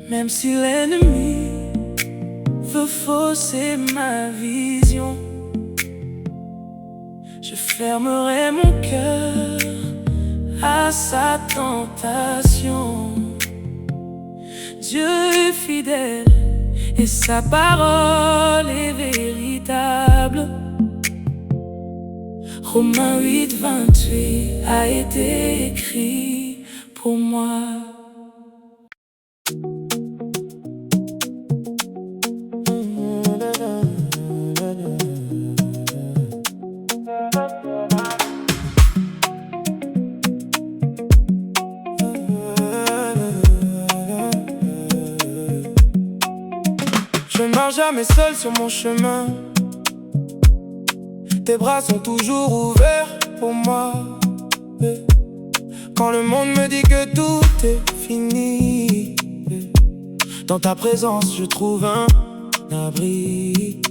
Même si l'ennemi veut fausser ma vision, je fermerai mon cœur à sa tentation. Dieu est fidèle et sa parole est véritable. Romains 8:28 a été écrit pour moi. Je ne marche jamais seul sur mon chemin. Tes bras sont toujours ouverts pour moi. Quand le monde me dit que tout est fini, dans ta présence je trouve un abri.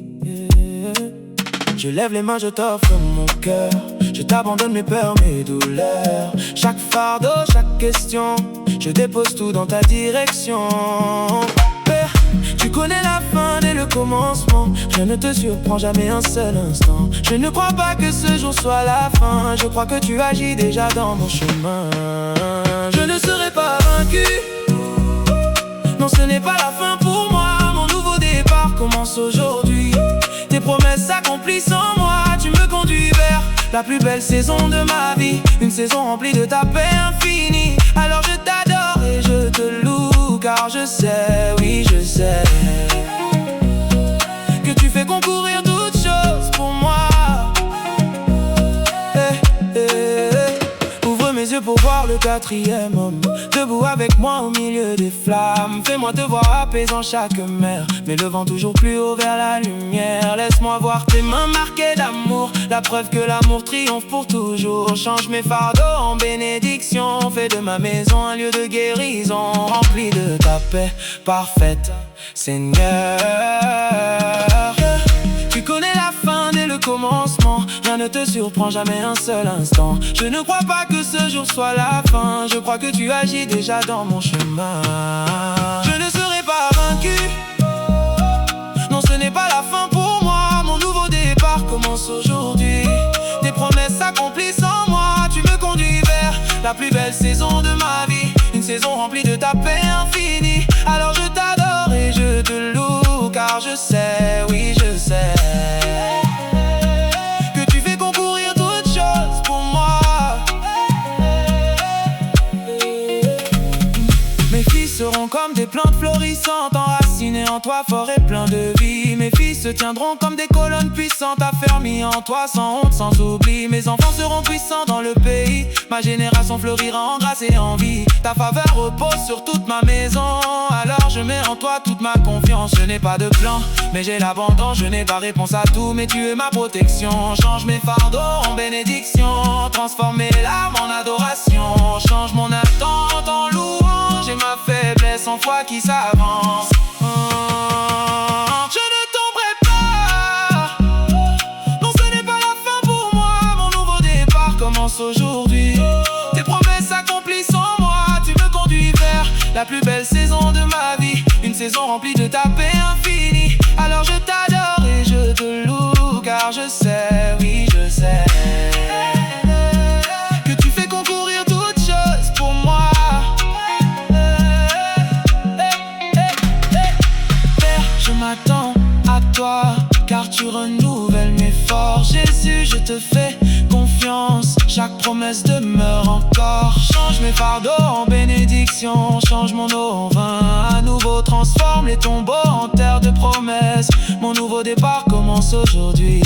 Je lève les mains, je t'offre mon cœur. Je t'abandonne mes peurs, mes douleurs. Chaque fardeau, chaque question, je dépose tout dans ta direction. Tu connais la fin dès le commencement. Je ne te surprends jamais un seul instant. Je ne crois pas que ce jour soit la fin. Je crois que tu agis déjà dans mon chemin. Je ne serai pas vaincu. Non, ce n'est pas la fin pour moi. Mon nouveau départ commence aujourd'hui. Tes promesses s'accomplissent en moi. Tu me conduis vers la plus belle saison de ma vie. Une saison remplie de ta paix infinie. Alors je t'adore et je te loue, car je sais, oui je sais, que tu fais concourir toutes choses pour moi. Ouvre mes yeux pour voir le quatrième homme, debout avec moi au milieu des flammes. Fais-moi te voir apaisant chaque mer, m'élevant toujours plus haut vers la lumière. Laisse-moi voir tes mains marquées d'amour, la preuve que l'amour triomphe pour toujours. Change mes fardeaux en bénédiction, fais de ma maison un lieu de guérison, rempli de ta paix parfaite, Seigneur. Tu connais la fin dès le commencement. Rien ne te surprend jamais un seul instant. Je ne crois pas que ce jour soit la fin. Je crois que tu agis déjà dans mon chemin. Je ne serai pas vaincu. Non, ce n'est pas la fin pour moi. Mon nouveau départ commence aujourd'hui. Tes promesses s'accomplissent en moi. Tu me conduis vers la plus belle saison de ma vie. Une saison remplie de ta paix infinie. Alors je t'adore et je te loue, car je sais, oui je sais, que tu fais concourir toutes choses pour moi. Mes fils seront comme des plantes florissantes, enracinées en toi, fort et plein de vie. Mes fils se tiendront comme des colonnes puissantes, affermies en toi, sans honte, sans oubli. Mes enfants seront puissants dans le pays. Ma génération fleurira en grâce et en vie. Ta faveur repose sur toute ma maison. Alors je mets en toi toute ma confiance. Je n'ai pas de plan, mais j'ai l'abondance. Je n'ai pas réponse à tout, mais tu es ma protection. Change mes fardeaux en bénédiction, transforme mes larmes en adoration. Change mon attente en louange et ma faiblesse en foi qui s'avance. Je ne tomberai pas. Non, ce n'est pas la fin pour moi. Mon nouveau départ commence aujourd'hui. Tes promesses s'accomplissent en moi. Tu me conduis vers la plus belle saison de ma vie. Une saison remplie de ta paix infinie. Alors je t'adore et je te loue, car je sais, oui je sais, que tu fais concourir toutes choses pour moi. Père, je m'attends à toi, car tu renouvelles mes forces. Jésus, je te fais confiance, chaque promesse demeure encore. Change mes fardeaux en bénédiction, change mon eau en vin à nouveau, transforme les tombeaux en terre de promesses. Mon nouveau départ commence aujourd'hui,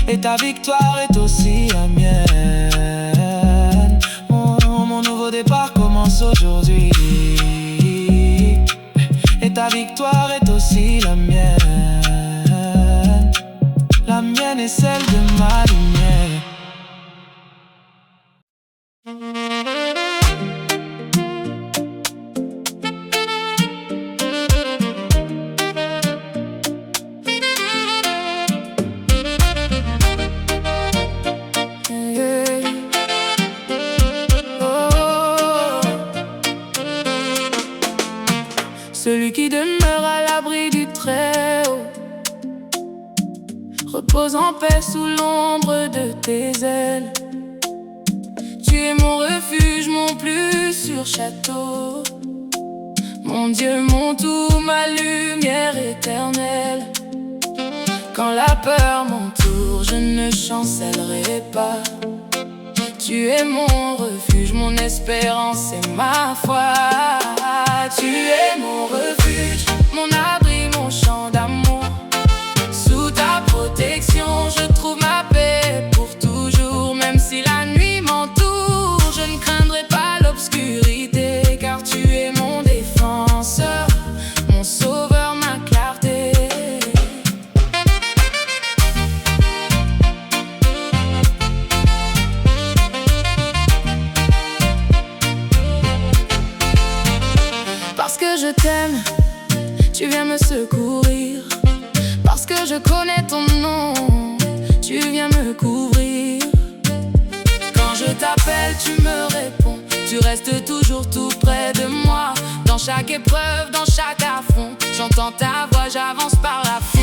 et ta victoire est aussi la mienne. Mon nouveau départ commence aujourd'hui, et ta victoire est aussi la mienne. La mienne est celle de ma lumière. celui qui demeure à l'abri du Très-Haut. Repose en paix sous l'ombre de tes ailes. Tu es mon refuge, mon plus sûr château. Mon Dieu, mon tout, ma lumière éternelle. Quand la peur m'entoure, je ne chancellerai pas. Tu es mon refuge, mon espérance et ma foi. Tu es mon refuge, mon abri, mon champ d'amour. Sous ta protection, je trouve ma paix pour toujours. Même si la nuit m'entoure, je ne craindrai pas l'obscurité. Car tu es mon défenseur, mon sauveur, ma clarté. Parce que je t'aime, tu viens me secourir. Parce que je connais ton nom, tu viens me couvrir. Quand je t'appelle, tu me réponds. Tu restes toujours tout près de moi. Dans chaque épreuve, dans chaque affront, j'entends ta voix, j'avance par la foi.